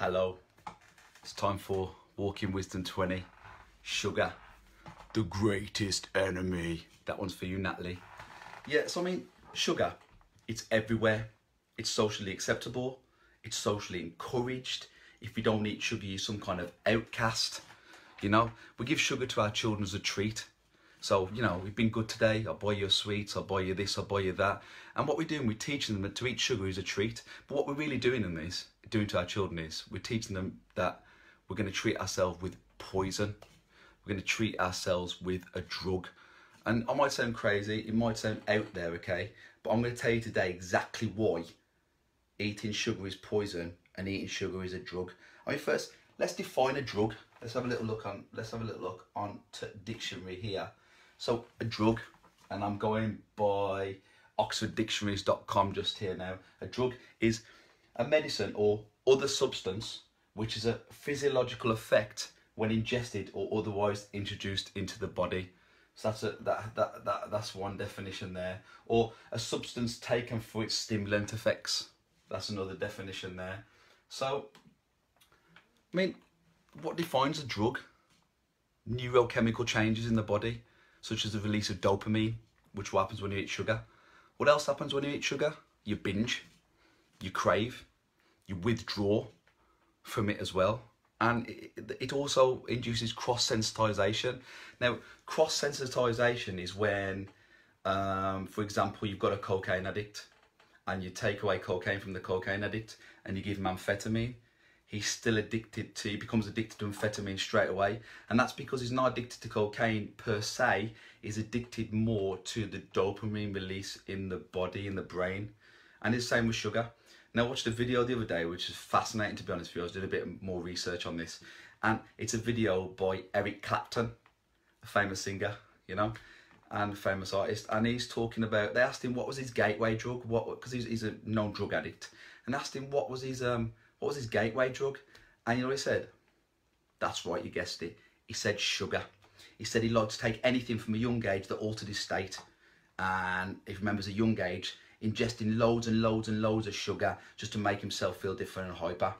Hello, it's time for Walking Wisdom 20. Sugar, the greatest enemy. That one's for you, Natalie. Yeah, so I mean, sugar, it's everywhere. It's socially acceptable. It's socially encouraged. If you don't eat sugar, you're some kind of outcast. You know, we give sugar to our children as a treat. So, you know, we've been good today, I'll buy you a sweet, I'll buy you this, I'll buy you that. And what we're doing, we're teaching them that to eat sugar is a treat. But what we're really doing to our children is, we're teaching them that we're going to treat ourselves with poison. We're going to treat ourselves with a drug. And I might sound crazy, it might sound out there, okay? But I'm going to tell you today exactly why eating sugar is poison and eating sugar is a drug. I mean, first, let's define a drug. Let's have a little look on dictionary here. So a drug, and I'm going by oxforddictionaries.com just here now. A drug is a medicine or other substance which is a physiological effect when ingested or otherwise introduced into the body. So that's one definition there. Or a substance taken for its stimulant effects. That's another definition there. So, I mean, what defines a drug? Neurochemical changes in the body, such as the release of dopamine, which happens when you eat sugar. What else happens when you eat sugar? You binge, you crave, you withdraw from it as well. And it also induces cross-sensitization. Now, cross-sensitization is when, for example, you've got a cocaine addict and you take away cocaine from the cocaine addict and you give him amphetamine. He's still addicted to, he becomes addicted to amphetamine straight away. And that's because he's not addicted to cocaine per se, he's addicted more to the dopamine release in the body, in the brain. And it's the same with sugar. Now I watched a video the other day, which is fascinating to be honest with you. I was doing a bit more research on this. And it's a video by Eric Clapton, a famous singer, you know, and a famous artist. And he's talking about, they asked him what was his gateway drug, because he's a known drug addict. And asked him what was his gateway drug? And you know what he said? That's right, you guessed it. He said sugar. He said he liked to take anything from a young age that altered his state. And if you remember, as a young age, ingesting loads and loads and loads of sugar just to make himself feel different and hyper.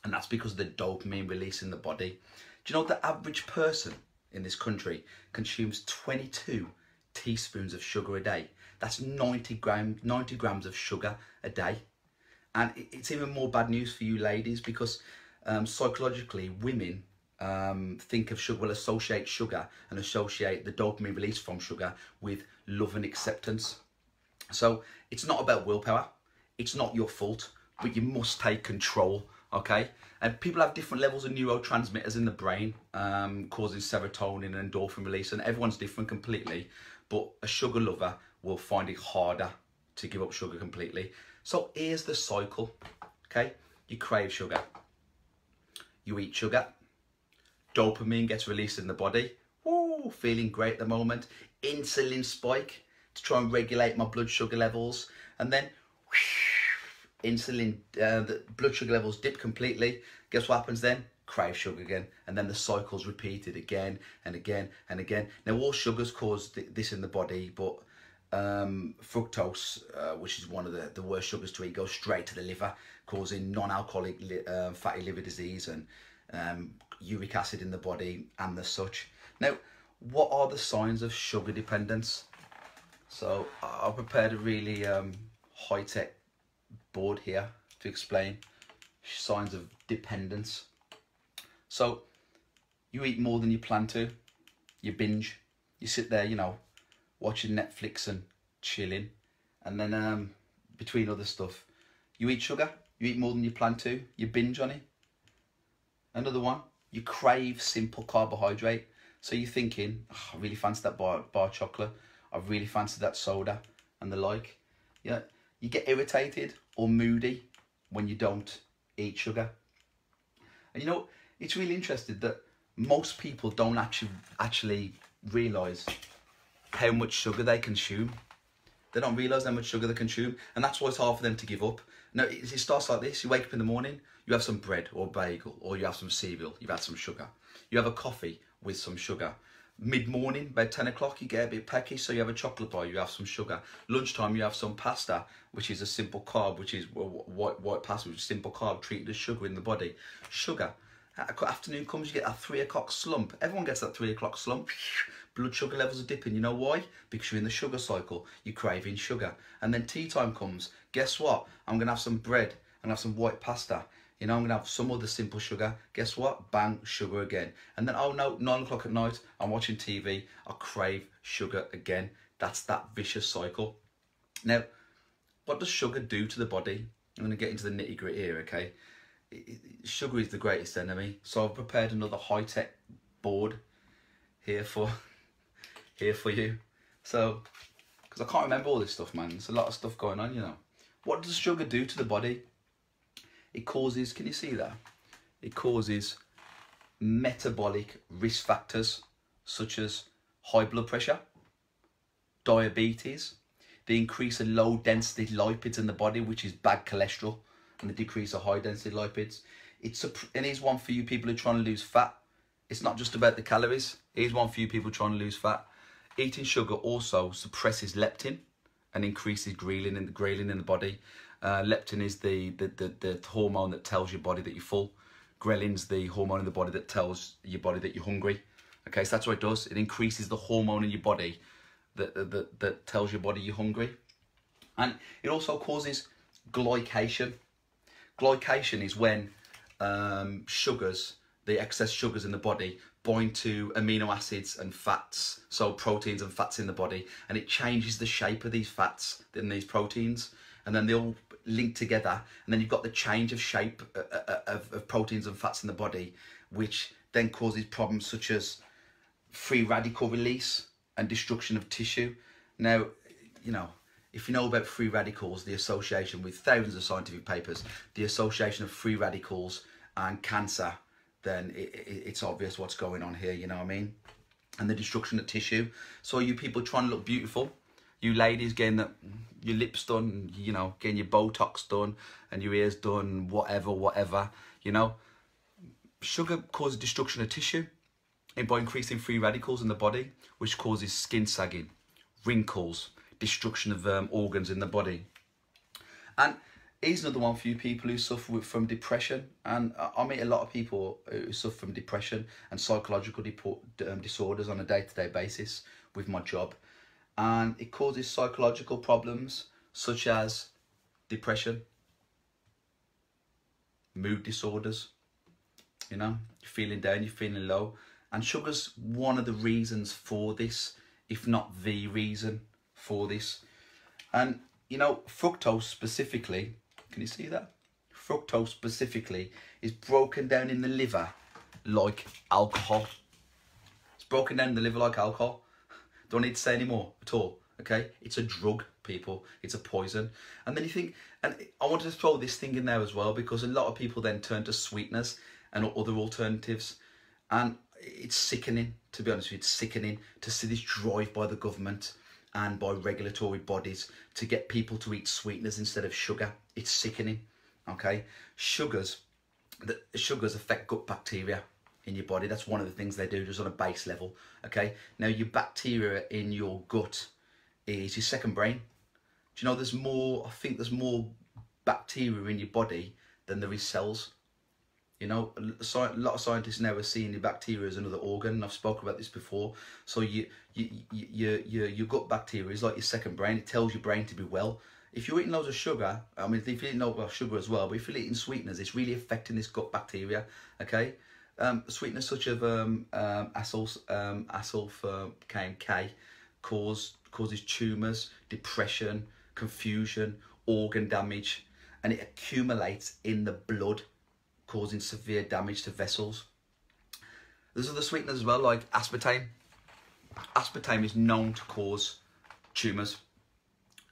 And that's because of the dopamine release in the body. Do you know the average person in this country consumes 22 teaspoons of sugar a day? That's 90 grams of sugar a day. And it's even more bad news for you ladies, because psychologically women think of sugar, will associate sugar and associate the dopamine release from sugar with love and acceptance. So it's not about willpower, it's not your fault, but you must take control, okay? And people have different levels of neurotransmitters in the brain, causing serotonin and endorphin release, and everyone's different completely, but a sugar lover will find it harder to give up sugar completely. So here's the cycle, okay? You crave sugar, you eat sugar, dopamine gets released in the body, woo, feeling great at the moment, insulin spike to try and regulate my blood sugar levels, and then the blood sugar levels dip completely. Guess what happens then? Crave sugar again, and then the cycle's repeated again and again and again. Now all sugars cause this in the body, but fructose, which is one of the worst sugars to eat, goes straight to the liver, causing non-alcoholic fatty liver disease and uric acid in the body and the such. Now, what are the signs of sugar dependence? So I prepared a really high-tech board here to explain signs of dependence. So you eat more than you plan to, you binge, you sit there, you know, watching Netflix and chilling, and then between other stuff, you eat sugar, you eat more than you plan to, you binge on it. Another one, you crave simple carbohydrate. So you're thinking, oh, I really fancy that bar chocolate, I really fancy that soda and the like. Yeah, you get irritated or moody when you don't eat sugar. And you know, it's really interesting that most people don't actually realise how much sugar they consume. They don't realise how much sugar they consume, and that's why it's hard for them to give up. Now, it starts like this. You wake up in the morning, you have some bread or bagel, or you have some cereal, you've had some sugar. You have a coffee with some sugar. Mid-morning, about 10 o'clock, you get a bit pecky, so you have a chocolate bar, you have some sugar. Lunchtime, you have some pasta, which is a simple carb, which is white pasta, which is simple carb, treated as sugar in the body. Sugar. Afternoon comes, you get that 3 o'clock slump. Everyone gets that 3 o'clock slump. Blood sugar levels are dipping. You know why? Because you're in the sugar cycle. You're craving sugar. And then tea time comes. Guess what? I'm going to have some bread and have some white pasta. You know, I'm going to have some other simple sugar. Guess what? Bang, sugar again. And then, oh no, 9 o'clock at night, I'm watching TV. I crave sugar again. That's that vicious cycle. Now, what does sugar do to the body? I'm going to get into the nitty gritty here, okay? Sugar is the greatest enemy. So I've prepared another high-tech board here for you. So, because I can't remember all this stuff, man. There's a lot of stuff going on, you know. What does sugar do to the body? It causes, can you see that? It causes metabolic risk factors such as high blood pressure, diabetes, the increase of low density lipids in the body, which is bad cholesterol, and the decrease of high density lipids. And here's one for you people who are trying to lose fat. It's not just about the calories. Here's one for you people trying to lose fat. Eating sugar also suppresses leptin and increases ghrelin in the body. Leptin is the hormone that tells your body that you're full. Ghrelin's the hormone in the body that tells your body that you're hungry. Okay, so that's what it does. It increases the hormone in your body that tells your body you're hungry. And it also causes glycation. Glycation is when sugars, the excess sugars in the body, bind to amino acids and fats, so proteins and fats in the body, and it changes the shape of these fats and these proteins, and then they all link together, and then you've got the change of shape of proteins and fats in the body, which then causes problems such as free radical release and destruction of tissue. Now, you know, if you know about free radicals, the association with thousands of scientific papers, the association of free radicals and cancer, then it's obvious what's going on here, you know what I mean? And the destruction of tissue. So you people trying to look beautiful, you ladies getting your lips done, you know, getting your Botox done and your ears done, whatever, you know. Sugar causes destruction of tissue by increasing free radicals in the body, which causes skin sagging, wrinkles, destruction of organs in the body. And here's another one for you people who suffer from depression. And I meet a lot of people who suffer from depression and psychological disorders on a day-to-day basis with my job. And it causes psychological problems such as depression, mood disorders, you know, you're feeling down, you're feeling low. And sugar's one of the reasons for this, if not the reason for this. And, you know, fructose specifically, can you see that? Fructose specifically is broken down in the liver like alcohol. It's broken down in the liver like alcohol. Don't need to say any more at all, okay? It's a drug, people. It's a poison. And then you think, and I wanted to throw this thing in there as well, because a lot of people then turn to sweeteners and other alternatives. And it's sickening, to be honest with you. It's sickening to see this drive by the government and by regulatory bodies to get people to eat sweeteners instead of sugar. It's sickening, okay? Sugars affect gut bacteria in your body. That's one of the things they do just on a base level, okay? Now, your bacteria in your gut is your second brain. Do you know there's more, I think there's more bacteria in your body than there is cells. You know, a lot of scientists now are seeing the bacteria as another organ, and I've spoken about this before. So your gut bacteria is like your second brain. It tells your brain to be well. If you're eating loads of sugar, I mean, if you're eating loads of sugar as well, but if you're eating sweeteners, it's really affecting this gut bacteria, okay? Sweeteners such as K causes tumours, depression, confusion, organ damage, and it accumulates in the blood, causing severe damage to vessels. There's other sweeteners as well, like aspartame. Aspartame is known to cause tumours,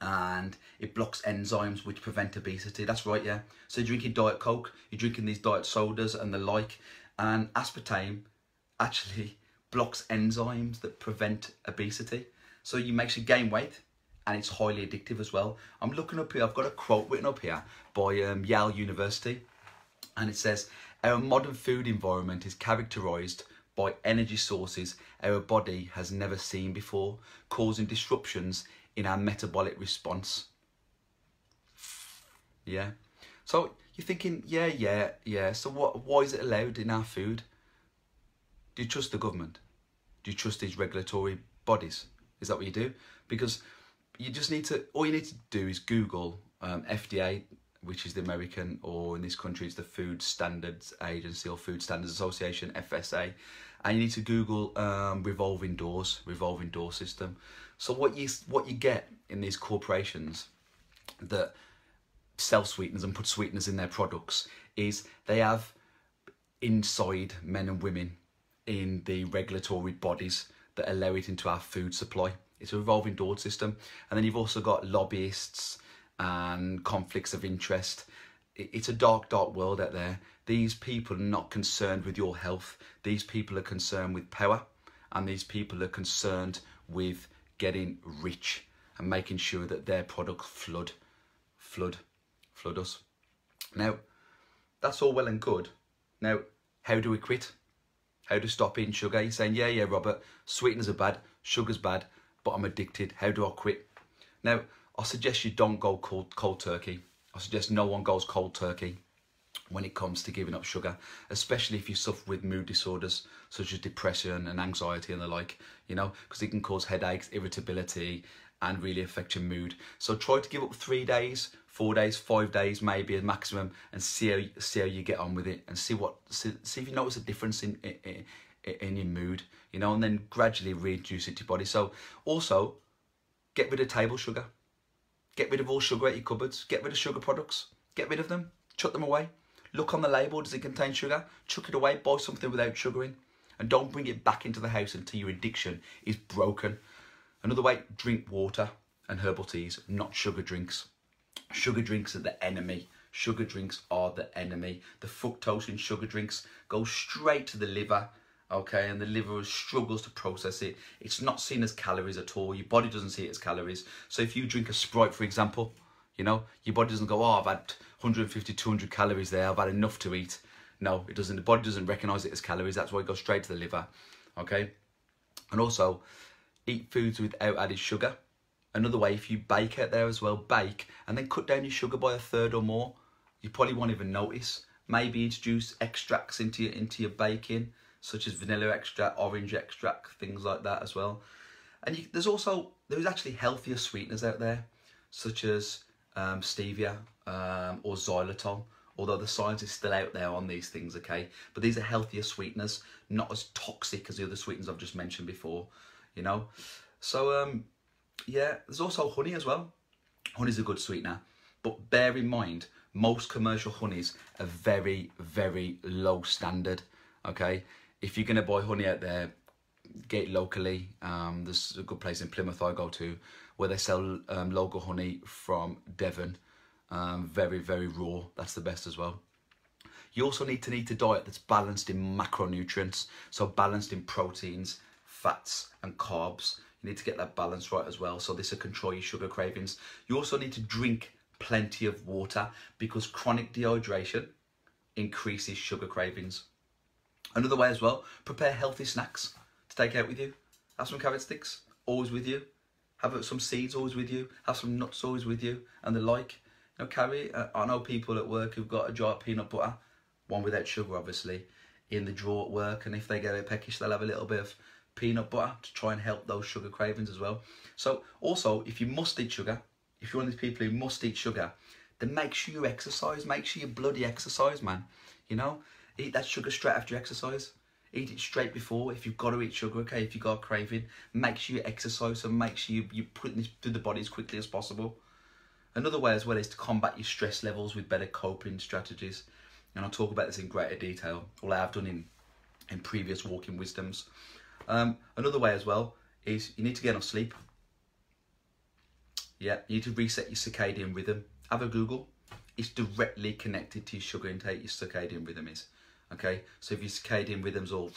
and it blocks enzymes which prevent obesity. That's right, yeah. So you're drinking Diet Coke, you're drinking these diet sodas and the like, and aspartame actually blocks enzymes that prevent obesity. So you makes you gain weight, and it's highly addictive as well. I'm looking up here, I've got a quote written up here by Yale University, and it says, "Our modern food environment is characterised by energy sources our body has never seen before, causing disruptions in our metabolic response. Yeah. So you're thinking, yeah. So why is it allowed in our food? Do you trust the government? Do you trust these regulatory bodies? Is that what you do? Because you just need to, all you need to do is Google FDA, which is the American, or in this country it's the Food Standards Agency or Food Standards Association, FSA, and you need to Google revolving door system. So what you get in these corporations that sell sweeteners and put sweeteners in their products is they have inside men and women in the regulatory bodies that allow it into our food supply. It's a revolving door system. And then you've also got lobbyists and conflicts of interest. It's a dark, dark world out there. These people are not concerned with your health. These people are concerned with power, and these people are concerned with getting rich and making sure that their products flood us. Now, that's all well and good. Now, how do we quit? How to stop eating sugar? You're saying, yeah, Robert, sweeteners are bad, sugar's bad, but I'm addicted. How do I quit? Now, I suggest you don't go cold turkey. I suggest no one goes cold turkey when it comes to giving up sugar, especially if you suffer with mood disorders such as depression and anxiety and the like, you know, because it can cause headaches, irritability, and really affect your mood. So try to give up 3 days, 4 days, 5 days, maybe a maximum, and see how you get on with it, and see if you notice a difference in your mood, you know, and then gradually reintroduce it to your body. So also, get rid of table sugar. Get rid of all sugar at your cupboards. Get rid of sugar products. Get rid of them. Chuck them away. Look on the label. Does it contain sugar? Chuck it away. Buy something without sugar in. And don't bring it back into the house until your addiction is broken. Another way, drink water and herbal teas, not sugar drinks. Sugar drinks are the enemy. Sugar drinks are the enemy. The fructose in sugar drinks goes straight to the liver, okay, and the liver struggles to process it. It's not seen as calories at all. Your body doesn't see it as calories. So if you drink a Sprite, for example, you know, your body doesn't go, oh, I've had 150, 200 calories there, I've had enough to eat. No, it doesn't. The body doesn't recognise it as calories. That's why it goes straight to the liver, okay? And also, eat foods without added sugar. Another way, if you bake out there as well, bake and then cut down your sugar by 1/3 or more. You probably won't even notice. Maybe introduce extracts into your baking, such as vanilla extract, orange extract, things like that as well. And there's actually healthier sweeteners out there, such as stevia or xylitol. Although the science is still out there on these things, okay? But these are healthier sweeteners, not as toxic as the other sweeteners I've just mentioned before, you know? So, yeah, there's also honey as well. Honey's a good sweetener. But bear in mind, most commercial honeys are very, very low standard, okay? If you're going to buy honey out there, get it locally. There's a good place in Plymouth I go to where they sell local honey from Devon. Very, very raw. That's the best as well. You also need to eat a diet that's balanced in macronutrients, so balanced in proteins, fats and carbs. You need to get that balance right as well, so this will control your sugar cravings. You also need to drink plenty of water because chronic dehydration increases sugar cravings. Another way as well, prepare healthy snacks to take out with you. Have some carrot sticks, always with you. Have some seeds always with you. Have some nuts always with you and the like. You know, I know people at work who've got a jar of peanut butter, one without sugar obviously, in the drawer at work, and if they get a bit peckish, they'll have a little bit of peanut butter to try and help those sugar cravings as well. So also, if you must eat sugar, if you're one of these people who must eat sugar, then make sure you exercise. Make sure you bloody exercise, man. You know, eat that sugar straight after you exercise. Eat it straight before if you've got to eat sugar, okay? If you've got a craving, make sure you exercise and make sure you put this through the body as quickly as possible. Another way as well is to combat your stress levels with better coping strategies. And I'll talk about this in greater detail, all I have done in previous Walking Wisdoms. Another way as well is you need to get enough sleep. Yeah, you need to reset your circadian rhythm. Have a Google. It's directly connected to your sugar intake, your circadian rhythm is. Okay, so if your circadian rhythm's all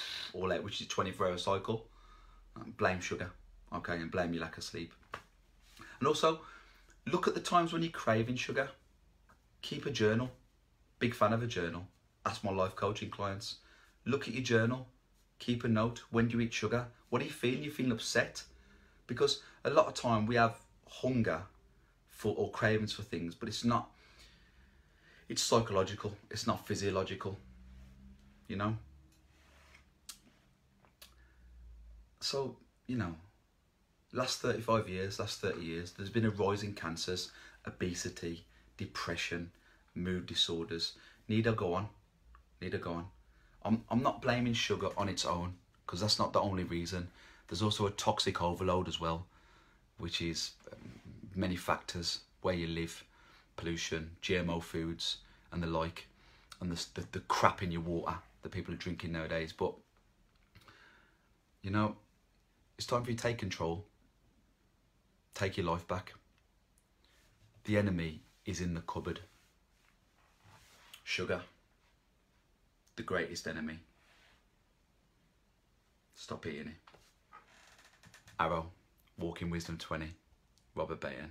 out, which is a 24-hour cycle, blame sugar, okay, and blame your lack of sleep. And also, look at the times when you're craving sugar. Keep a journal. Big fan of a journal. Ask my life coaching clients. Look at your journal. Keep a note. When do you eat sugar? What are you feeling? You're feeling upset? Because a lot of time we have hunger for or cravings for things, but it's not. It's psychological. It's not physiological. You know. So last 35 years, last 30 years, there's been a rise in cancers, obesity, depression, mood disorders. Need I go on? Need I go on? I'm not blaming sugar on its own, because that's not the only reason. There's also a toxic overload as well, which is many factors: where you live, pollution, GMO foods and the like, and the crap in your water that people are drinking nowadays. But it's time for you to take control. Take your life back. The enemy is in the cupboard. Sugar, the greatest enemy. Stop eating it. Arro, Walking Wisdom 20, Robert Bayon.